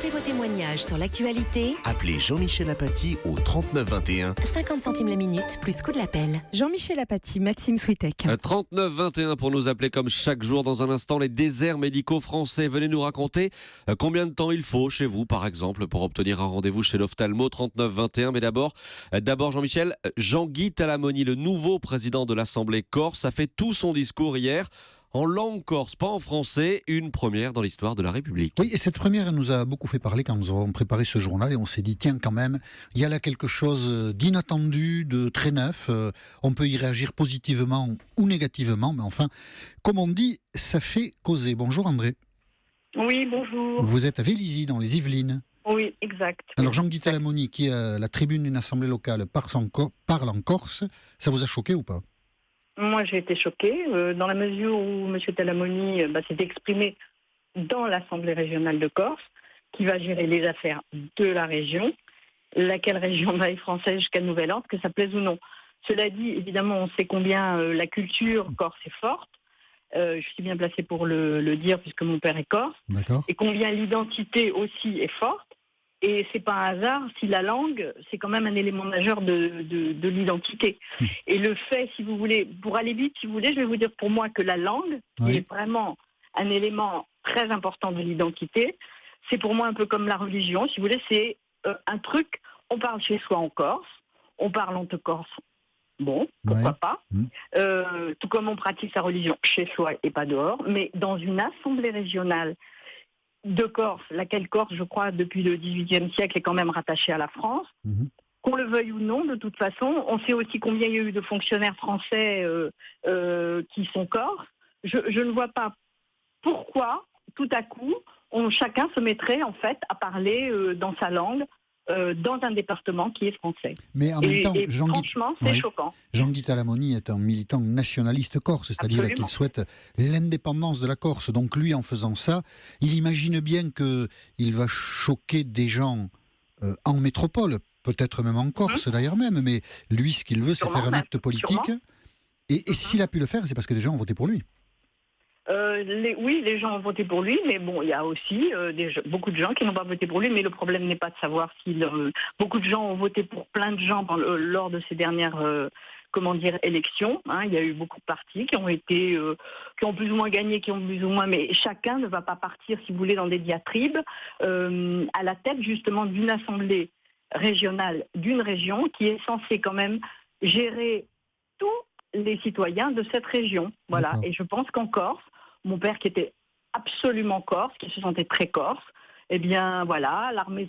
Comptez vos témoignages sur l'actualité. Appelez Jean-Michel Apathy au 39 21. 50 centimes la minute, plus coût de l'appel. Jean-Michel Apathy, Maxime Switek. 39 21 pour nous appeler comme chaque jour. Dans un instant, les déserts médicaux français. Venez nous raconter combien de temps il faut chez vous, par exemple, pour obtenir un rendez-vous chez l'ophtalmo. 39 21. Mais d'abord Jean-Michel, Jean-Guy Talamoni, le nouveau président de l'Assemblée corse, a fait tout son discours hier en langue corse, pas en français, une première dans l'histoire de la République. Oui, et cette première nous a beaucoup fait parler quand nous avons préparé ce journal et on s'est dit, tiens, quand même, il y a là quelque chose d'inattendu, de très neuf, on peut y réagir positivement ou négativement, mais enfin, comme on dit, ça fait causer. Bonjour André. Oui, bonjour. Vous êtes à Vélizy, dans les Yvelines. Oui, exact. Alors Jean-Guy Talamoni, qui est à la tribune d'une assemblée locale, parle en corse, ça vous a choqué ou pas ? Moi, j'ai été choquée, dans la mesure où M. Talamoni s'est exprimé dans l'Assemblée régionale de Corse, qui va gérer les affaires de la région, laquelle région va être française jusqu'à nouvel ordre, que ça plaise ou non. Cela dit, évidemment, on sait combien la culture corse est forte. Je suis bien placée pour le dire, puisque mon père est corse. D'accord. Et combien l'identité aussi est forte. Et c'est pas un hasard si la langue, c'est quand même un élément majeur de l'identité. Et le fait, si vous voulez, pour aller vite, si vous voulez, je vais vous dire pour moi que la langue est vraiment un élément très important de l'identité. C'est pour moi un peu comme la religion, si vous voulez, c'est un truc, on parle chez soi en Corse, on parle en corse, bon, pourquoi pas, tout comme on pratique sa religion chez soi et pas dehors, mais dans une assemblée régionale de Corse, laquelle Corse, je crois, depuis le XVIIIe siècle, est quand même rattachée à la France. Qu'on le veuille ou non, de toute façon, on sait aussi combien il y a eu de fonctionnaires français qui sont corses. Je ne vois pas pourquoi, tout à coup, chacun se mettrait, en fait, à parler dans sa langue, dans un département qui est français. Mais en même temps, franchement, c'est choquant. Jean-Guy Talamoni est un militant nationaliste corse, c'est-à-dire qu'il souhaite l'indépendance de la Corse. Donc lui, en faisant ça, il imagine bien qu'il va choquer des gens en métropole, peut-être même en Corse d'ailleurs même, mais lui, ce qu'il veut, c'est faire un acte politique. Et s'il a pu le faire, c'est parce que des gens ont voté pour lui. Oui, les gens ont voté pour lui, mais bon, il y a aussi beaucoup de gens qui n'ont pas voté pour lui, mais le problème n'est pas de savoir si beaucoup de gens ont voté pour plein de gens lors de ces dernières élections. Il y a eu beaucoup de partis qui ont plus ou moins gagné, qui ont plus ou moins, mais chacun ne va pas partir, si vous voulez, dans des diatribes à la tête justement d'une assemblée régionale d'une région qui est censée quand même gérer tous les citoyens de cette région. Voilà. D'accord. Et je pense qu'en Corse, mon père qui était absolument corse, qui se sentait très corse, eh bien voilà, l'armée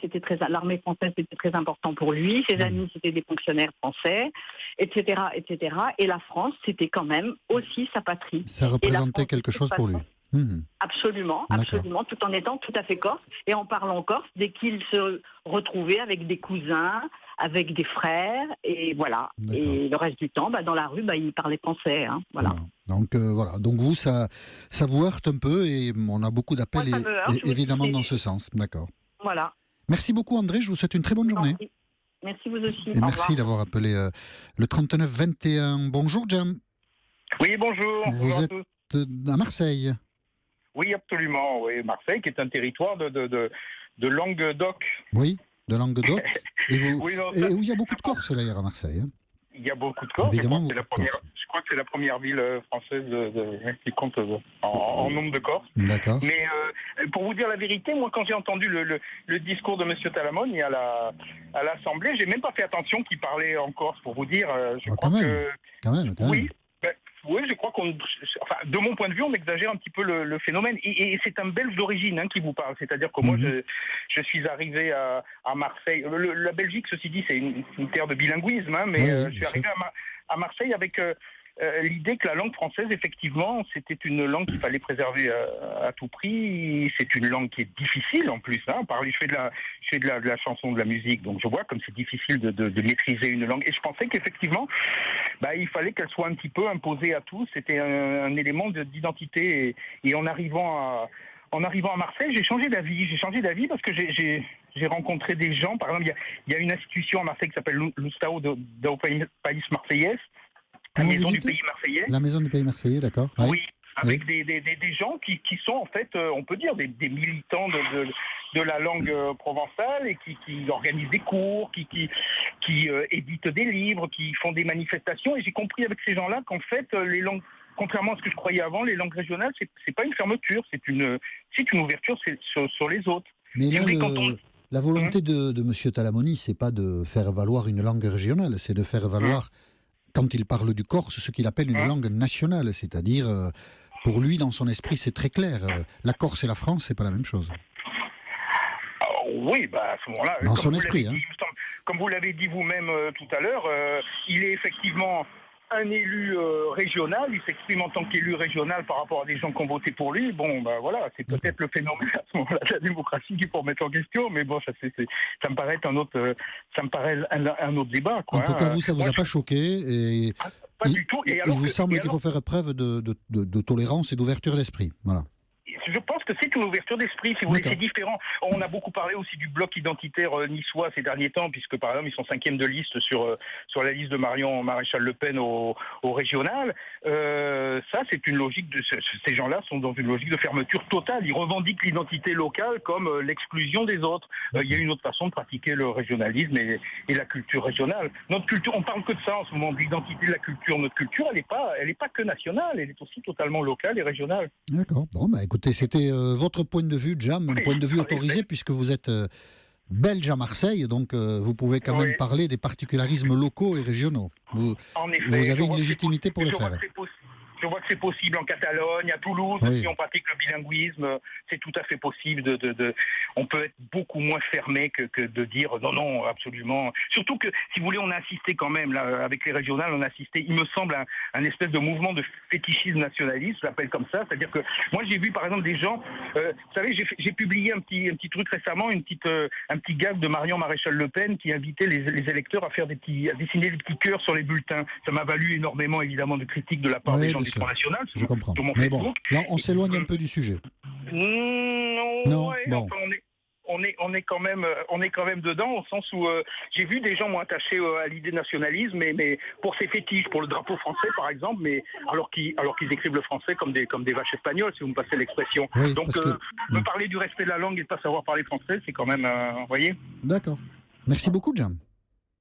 française c'était très important pour lui, ses amis c'était des fonctionnaires français, etc., etc. Et la France c'était quand même aussi sa patrie. Ça représentait quelque chose pour lui. Absolument, tout en étant tout à fait corse et en parlant corse dès qu'il se retrouvait avec des cousins, avec des frères, et voilà. D'accord. Et le reste du temps, dans la rue, il parlait français. Voilà. Donc voilà. Donc vous, ça vous heurte un peu et on a beaucoup d'appels évidemment dans ce sens. D'accord. Voilà. Merci beaucoup André, je vous souhaite une très bonne journée. Merci vous aussi. Et merci d'avoir appelé le 39 21. Bonjour Jam. Oui, bonjour. Vous êtes à Marseille. Oui, absolument. Oui, Marseille, qui est un territoire de Languedoc. Oui, de Languedoc. Et où il y a beaucoup de Corses d'ailleurs à Marseille. Il y a beaucoup de Corses. Évidemment, je crois que c'est la première ville française qui compte en nombre de Corses. D'accord. Mais pour vous dire la vérité, moi, quand j'ai entendu le discours de M. Talamoni à l'Assemblée, j'ai même pas fait attention qu'il parlait en Corse. Pour vous dire, Quand même. Oui, je crois de mon point de vue, on exagère un petit peu le phénomène. Et c'est un Belge d'origine qui vous parle. C'est-à-dire que moi, je suis arrivé à Marseille. La Belgique, ceci dit, c'est une terre de bilinguisme, mais je suis arrivé à Marseille avec l'idée que la langue française, effectivement, c'était une langue qu'il fallait préserver à tout prix. C'est une langue qui est difficile en plus. Je fais de la chanson, de la musique, donc je vois comme c'est difficile de maîtriser une langue. Et je pensais qu'effectivement, il fallait qu'elle soit un petit peu imposée à tous. C'était un élément d'identité. Et en arrivant à Marseille, j'ai changé d'avis. J'ai changé d'avis parce que j'ai rencontré des gens. Par exemple, il y a une institution à Marseille qui s'appelle l'Ustao do País Marseillais. La maison du pays marseillais. La maison du pays marseillais, d'accord. Oui. avec des gens qui sont en fait, on peut dire, des militants de la langue provençale et qui organisent des cours, qui éditent des livres, qui font des manifestations. Et j'ai compris avec ces gens-là qu'en fait, les langues, contrairement à ce que je croyais avant, les langues régionales, c'est pas une fermeture, c'est une ouverture sur les autres. Mais là, Et la volonté de M. Talamoni, c'est pas de faire valoir une langue régionale, c'est de faire valoir, quand il parle du Corse, ce qu'il appelle une langue nationale. C'est-à-dire, pour lui, dans son esprit, c'est très clair. La Corse et la France, c'est pas la même chose. Oui, à ce moment-là, dans son esprit. Comme vous l'avez dit vous-même tout à l'heure, il est effectivement un élu régional, il s'exprime en tant qu'élu régional par rapport à des gens qui ont voté pour lui. Bon, voilà, c'est peut-être le phénomène à ce moment-là de la démocratie qu'il faut remettre en question, mais bon, ça me paraît un autre débat. Quoi, en tout cas, ça vous a pas choqué et pas du tout. Et il vous semble qu'il faut faire preuve de tolérance et d'ouverture d'esprit. Voilà. Je pense que c'est une ouverture d'esprit, si vous voulez, c'est différent. On a beaucoup parlé aussi du bloc identitaire niçois ces derniers temps, puisque par exemple ils sont 5e de liste sur la liste de Marion Maréchal Le Pen au régional. Ça, c'est une logique ces gens-là sont dans une logique de fermeture totale. Ils revendiquent l'identité locale comme l'exclusion des autres. Il y a une autre façon de pratiquer le régionalisme et la culture régionale. Notre culture, on parle que de ça en ce moment, de l'identité de la culture. Notre culture, elle est pas que nationale, elle est aussi totalement locale et régionale. D'accord. Bon, écoutez, c'était votre point de vue, Jam, un point de vue autorisé, puisque vous êtes belge à Marseille, donc vous pouvez quand même parler des particularismes locaux et régionaux. Vous avez une légitimité pour le faire. Je vois que c'est possible en Catalogne, à Toulouse, si on pratique le bilinguisme, c'est tout à fait possible. On peut être beaucoup moins fermé que de dire non, absolument. Surtout que, si vous voulez, on a assisté quand même, là, avec les régionales, on a assisté, il me semble, à un espèce de mouvement de fétichisme nationaliste, je l'appelle comme ça. C'est-à-dire que moi, j'ai vu, par exemple, des gens, vous savez, j'ai publié un petit truc récemment, un petit gag de Marion Maréchal Le Pen qui invitait les électeurs à dessiner des petits cœurs sur les bulletins. Ça m'a valu énormément, évidemment, de critiques de la part des gens du Front National. Je comprends. Mais bon, là, on s'éloigne un peu du sujet. Non. Bon. Enfin, on est quand même dedans, au sens où j'ai vu des gens attachés à l'idée de nationalisme, mais pour ces fétiches, pour le drapeau français par exemple, mais alors qu'ils écrivent le français comme des vaches espagnoles, si vous me passez l'expression. Oui, donc me parler du respect de la langue et de pas savoir parler français, c'est quand même, vous voyez. D'accord. Merci beaucoup, Jam.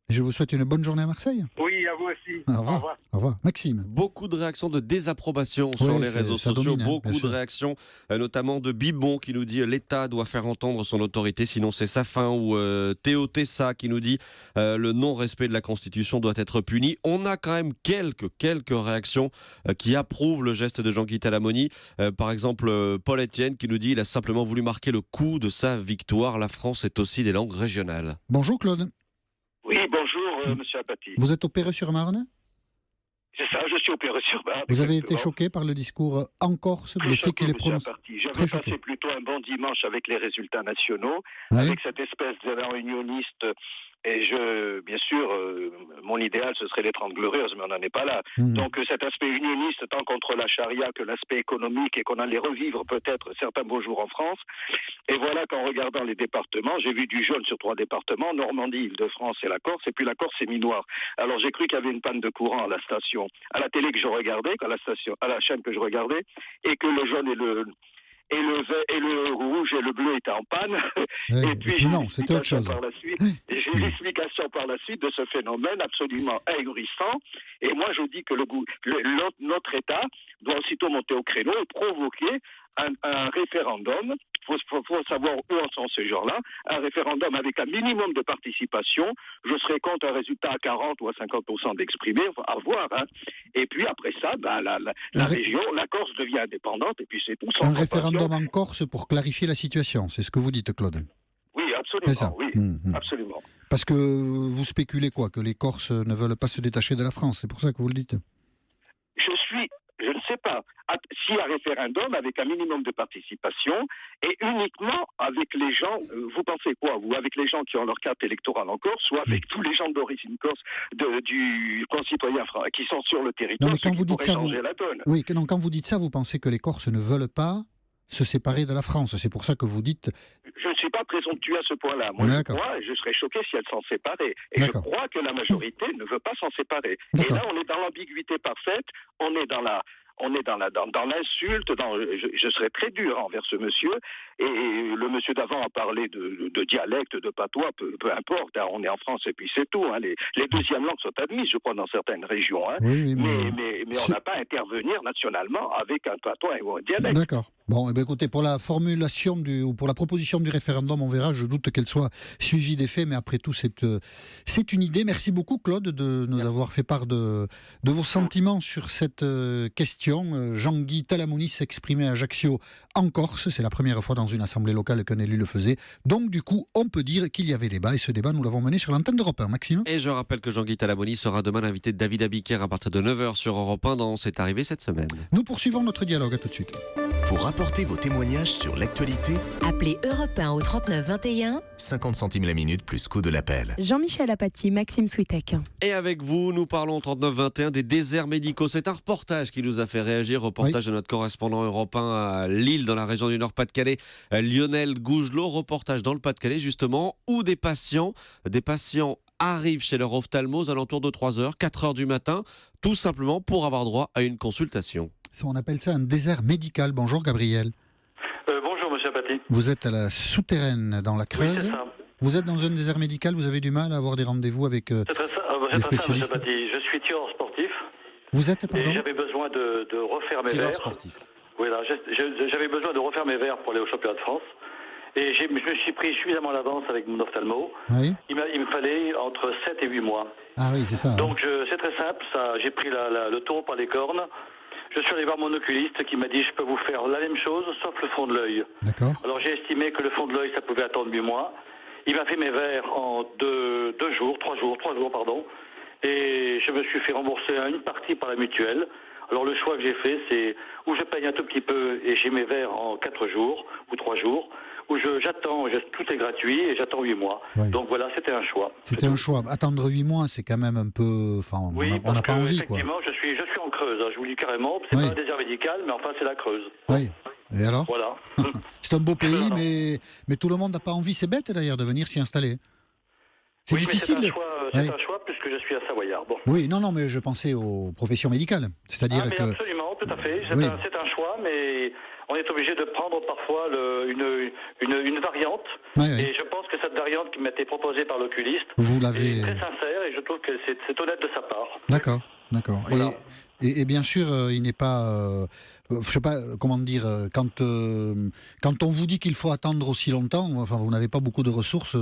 Je vous souhaite une bonne journée à Marseille. Oui, à vous aussi. Au revoir. Au revoir. Maxime. Beaucoup de réactions de désapprobation sur les réseaux sociaux. Beaucoup de réactions, notamment de Bibon qui nous dit l'État doit faire entendre son autorité, sinon c'est sa fin. Ou Théo Tessa qui nous dit le non-respect de la Constitution doit être puni. On a quand même quelques réactions qui approuvent le geste de Jean-Guy Talamoni. Par exemple, Paul Etienne qui nous dit il a simplement voulu marquer le coup de sa victoire. La France est aussi des langues régionales. Bonjour Claude. Oui, bonjour, monsieur Apathy. Vous êtes au Perreux-sur-Marne ? C'est ça, je suis au Perreux-sur-Marne. Vous avez été choqué par le discours en Corse, le fait qu'il est prononcé. J'avais passé plutôt un bon dimanche avec les résultats nationaux, avec cette espèce d'élan unioniste. Et bien sûr, mon idéal, ce serait les 30 Glorieuses, mais on n'en est pas là. Donc cet aspect unioniste, tant contre la charia que l'aspect économique, et qu'on allait revivre peut-être certains beaux jours en France. Et voilà qu'en regardant les départements, j'ai vu du jaune sur 3 départements, Normandie, Île-de-France et la Corse, et puis la Corse, c'est mi-noir. Alors j'ai cru qu'il y avait une panne de courant à la station, à la télé que je regardais, à la chaîne que je regardais, et que le jaune et le rouge et le bleu étaient en panne. Et puis non, c'était autre chose. J'ai l'explication par la suite de ce phénomène absolument ahurissant. Et moi, je dis que notre État doit aussitôt monter au créneau et provoquer un référendum. Il faut savoir où en sont ces gens-là. Un référendum avec un minimum de participation. Je serais contre un résultat à 40 ou à 50% d'exprimer, à voir. Et puis après ça, la région, la Corse devient indépendante et puis c'est tout. Un référendum en Corse pour clarifier la situation, c'est ce que vous dites, Claude. Oui, absolument. C'est ça. Oui, absolument. Parce que vous spéculez quoi ? Que les Corses ne veulent pas se détacher de la France, c'est pour ça que vous le dites ? Je ne sais pas, si un référendum avec un minimum de participation et uniquement avec les gens, vous pensez quoi, vous, avec les gens qui ont leur carte électorale en Corse ou avec tous les gens d'origine corse, du concitoyen qui sont sur le territoire, non, mais quand vous dites ça, la donne. Oui, non, quand vous dites ça, vous pensez que les Corses ne veulent pas se séparer de la France, c'est pour ça que vous dites... Je ne suis pas présomptueux à ce point-là. Moi, je crois, et je serais choqué si elles s'en séparaient. Et je crois que la majorité ne veut pas s'en séparer. Et là, on est dans l'ambiguïté parfaite, on est dans on est dans l'insulte, je serais très dur envers ce monsieur, et le monsieur d'avant a parlé de dialecte, de patois, peu importe, hein, on est en France et puis c'est tout, hein, les deuxièmes langues sont admises, je crois, dans certaines régions, hein, Oui, mais on n'a pas à intervenir nationalement avec un patois ou un dialecte. D'accord. Bon, eh bien, écoutez, pour la formulation ou pour la proposition du référendum, on verra. Je doute qu'elle soit suivie des faits, mais après tout, c'est une idée. Merci beaucoup, Claude, de nous avoir fait part de vos sentiments sur cette question. Jean-Guy Talamounis s'exprimait à Ajaccio, en Corse. C'est la première fois dans une assemblée locale qu'un élu le faisait. Donc, du coup, on peut dire qu'il y avait débat. Et ce débat, nous l'avons mené sur l'antenne d'Europe 1. Maxime ? Et je rappelle que Jean-Guy Talamounis sera demain l'invité de David Abiker à partir de 9h sur Europe 1 dans C'est arrivé cette semaine. Nous poursuivons notre dialogue. À tout de suite. Pour apporter vos témoignages sur l'actualité, Appelez Europe 1 au 39 21. 50 centimes la minute plus coût de l'appel. Jean-Michel Apathy, Maxime Switek. Et avec vous, nous parlons au 39-21 des déserts médicaux. C'est un reportage qui nous a fait réagir, reportage de notre correspondant européen à Lille, dans la région du Nord-Pas-de-Calais, Lionel Gougelot. Reportage dans le Pas-de-Calais, justement, où des patients arrivent chez leur ophtalmo aux alentours de 3h, 4h du matin, tout simplement pour avoir droit à une consultation. On appelle ça un désert médical. Bonjour, Gabriel. Bonjour, monsieur Apathy. Vous êtes à la souterraine dans la Creuse. Oui, c'est ça. Vous êtes dans un désert médical, vous avez du mal à avoir des rendez-vous avec les spécialistes. Ça, monsieur Apathy. Je suis tireur sportif. Vous êtes, pardon ? Et j'avais besoin de refaire mes Tireur verres. sportif. Voilà, j'avais besoin de refaire mes verres pour aller au championnat de France. Et je me suis pris suffisamment à l'avance avec mon ophtalmo. Oui. Il me fallait entre 7 et 8 mois. Ah oui, c'est ça. Donc c'est très simple, j'ai pris le taureau par les cornes. Je suis allé voir mon oculiste qui m'a dit je peux vous faire la même chose sauf le fond de l'œil. D'accord. Alors j'ai estimé que le fond de l'œil ça pouvait attendre 8 mois. Il m'a fait mes verres en 3 jours, pardon. Et je me suis fait rembourser une partie par la mutuelle. Alors le choix que j'ai fait, c'est où je paye un tout petit peu et j'ai mes verres en 4 jours ou 3 jours, où j'attends, tout est gratuit et j'attends 8 mois. Oui. Donc voilà, c'était un choix. C'était un choix. Attendre 8 mois, c'est quand même un peu... Enfin, on n'a pas envie, quoi. Effectivement, je suis en Creuse, hein, je vous le dis carrément. C'est pas un désert médical, mais enfin, c'est la Creuse. Oui. Et alors ? Voilà. C'est un beau pays, mais tout le monde n'a pas envie, c'est bête d'ailleurs, de venir s'y installer. C'est difficile. C'est un choix puisque je suis à Savoyard. Bon. Oui, non, mais je pensais aux professions médicales. C'est-à-dire que... Absolument, tout à fait. C'est un choix, mais on est obligé de prendre parfois une variante. Oui. Et je pense que cette variante qui m'a été proposée par l'oculiste est très sincère et je trouve que c'est honnête de sa part. D'accord. Voilà. Et bien sûr, il n'est pas... je sais pas comment dire, quand on vous dit qu'il faut attendre aussi longtemps, enfin vous n'avez pas beaucoup de ressources,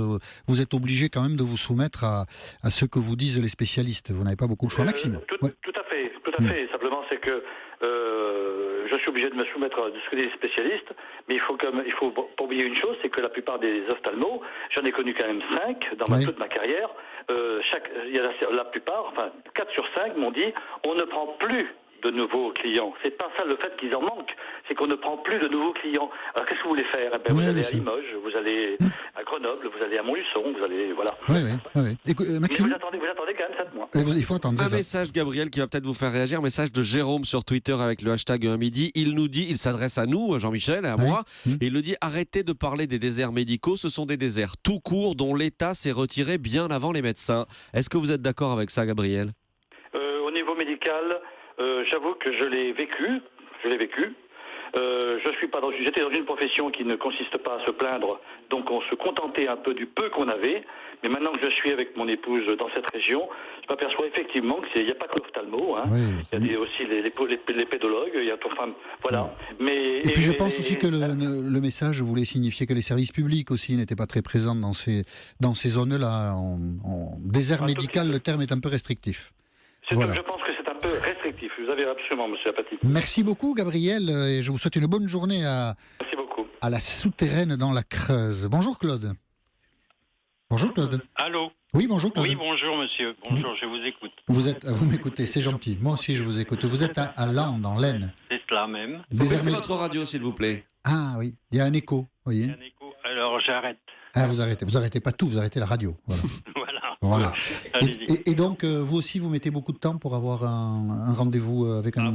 vous êtes obligé quand même de vous soumettre à ce que vous disent les spécialistes. Vous n'avez pas beaucoup de choix. Maxime. Tout à fait. Simplement, c'est que je suis obligé de me soumettre à ce que disent les spécialistes, mais il faut pas oublier une chose, c'est que la plupart des ophtalmos, j'en ai connu quand même 5 dans toute ma carrière, la plupart, enfin 4 sur 5 m'ont dit on ne prend plus de nouveaux clients. C'est pas ça le fait qu'ils en manquent, c'est qu'on ne prend plus de nouveaux clients. Alors qu'est-ce que vous voulez faire ? Vous allez à Limoges, vous allez à Grenoble, vous allez à Montluçon, vous allez... Voilà. Oui. Maxime, mais vous attendez quand même 7 mois. Il faut attendre. Un message, Gabriel, qui va peut-être vous faire réagir. Message de Jérôme sur Twitter avec le hashtag 1midi. Il s'adresse à nous, Jean-Michel, et à moi, et il nous dit arrêtez de parler des déserts médicaux, ce sont des déserts tout court dont l'État s'est retiré bien avant les médecins. Est-ce que vous êtes d'accord avec ça, Gabriel ? Au niveau médical, j'avoue que je l'ai vécu. J'étais dans une profession qui ne consiste pas à se plaindre, donc on se contentait un peu du peu qu'on avait. Mais maintenant que je suis avec mon épouse dans cette région, je m'aperçois effectivement qu'il n'y a pas que l'ophtalmo, hein. Il y a aussi les pédologues, il y a voilà. Et puis je pense aussi que le message voulait signifier que les services publics aussi n'étaient pas très présents dans ces zones-là. Désert médical, le terme est un peu restrictif. Je pense que c'est un peu restrictif. Vous avez absolument, monsieur Apathy. Merci beaucoup, Gabriel, et je vous souhaite une bonne journée Merci beaucoup. À la souterraine dans la Creuse. Bonjour, Claude. Bonjour, Claude. Allô ? Oui, bonjour, Claude. Oui, bonjour, monsieur. Bonjour, je vous écoute. Vous m'écoutez, c'est gentil. Moi aussi, je vous écoute. Vous êtes à Laon, dans l'Aisne. C'est cela même. Baissez votre radio, s'il vous plaît. Ah oui, il y a un écho, voyez. Il y a un écho. Alors, j'arrête. Ah, vous arrêtez pas tout, vous arrêtez la radio. Voilà. Et donc, vous aussi, vous mettez beaucoup de temps pour avoir un rendez-vous avec un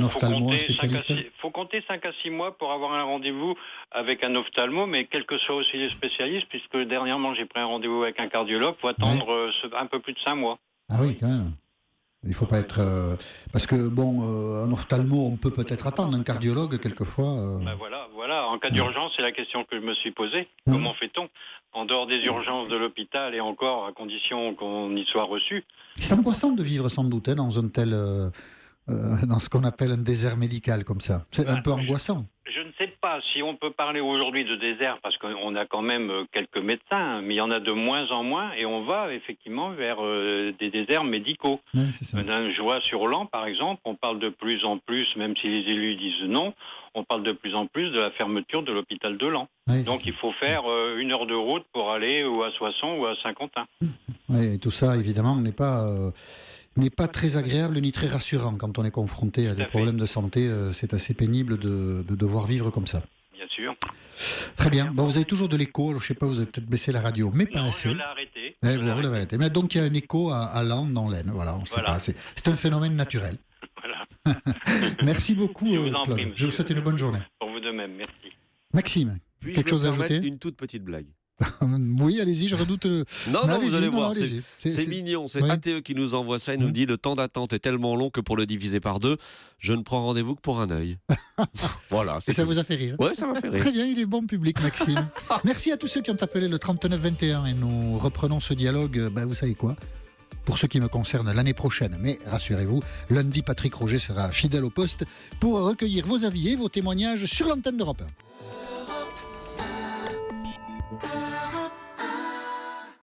ophtalmo, un spécialiste. Il faut compter 5 à 6 mois pour avoir un rendez-vous avec un ophtalmo, mais quels que soient aussi les spécialistes, puisque dernièrement, j'ai pris un rendez-vous avec un cardiologue, il faut attendre un peu plus de 5 mois. Ah oui, quand même. Il ne faut pas être... parce que, bon, un ophtalmo, on peut peut-être attendre. Un cardiologue, quelquefois... Voilà. En cas d'urgence, c'est la question que je me suis posée. Comment fait-on en dehors des urgences de l'hôpital et encore à condition qu'on y soit reçu? C'est angoissant de vivre sans doute dans un tel... dans ce qu'on appelle un désert médical comme ça. C'est un peu angoissant. Je ne sais pas si on peut parler aujourd'hui de désert parce qu'on a quand même quelques médecins, mais il y en a de moins en moins et on va effectivement vers des déserts médicaux. Oui, c'est ça. Je vois sur Laon, par exemple, on parle de plus en plus, même si les élus disent non, on parle de plus en plus de la fermeture de l'hôpital de Laon. Oui, donc il faut faire 1 heure de route pour aller ou à Soissons ou à Saint-Quentin. Oui, et tout ça, évidemment, n'est pas très agréable ni très rassurant quand on est confronté à des problèmes de santé. C'est assez pénible de devoir vivre comme ça. Bien sûr. Très bien. Bon, vous avez toujours de l'écho. Alors, je ne sais pas, vous avez peut-être baissé la radio, mais pas assez. Je l'ai arrêté. Vous l'avez arrêté. Mais donc, il y a un écho à Laon, dans l'Aisne. Voilà, on ne sait pas. C'est un phénomène naturel. Voilà. Merci beaucoup, Claude. Prie, Je vous souhaite une bonne journée. Pour vous de même, merci. Maxime, quelque chose à ajouter? Une toute petite blague. Oui, allez-y, je redoute. Non, vous allez voir, allez-y. c'est mignon. C'est ouais. ATE qui nous envoie ça. Il nous dit le temps d'attente est tellement long que pour le diviser par 2, je ne prends rendez-vous que pour un œil. Voilà. Et ça vous a fait rire? Oui, ça m'a fait rire. Très bien, il est bon public, Maxime. Merci à tous ceux qui ont appelé le 3921 et nous reprenons ce dialogue. Vous savez quoi? Pour ce qui me concerne, l'année prochaine. Mais rassurez-vous, lundi, Patrick Roger sera fidèle au poste pour recueillir vos avis et vos témoignages sur l'antenne d'Europe 1.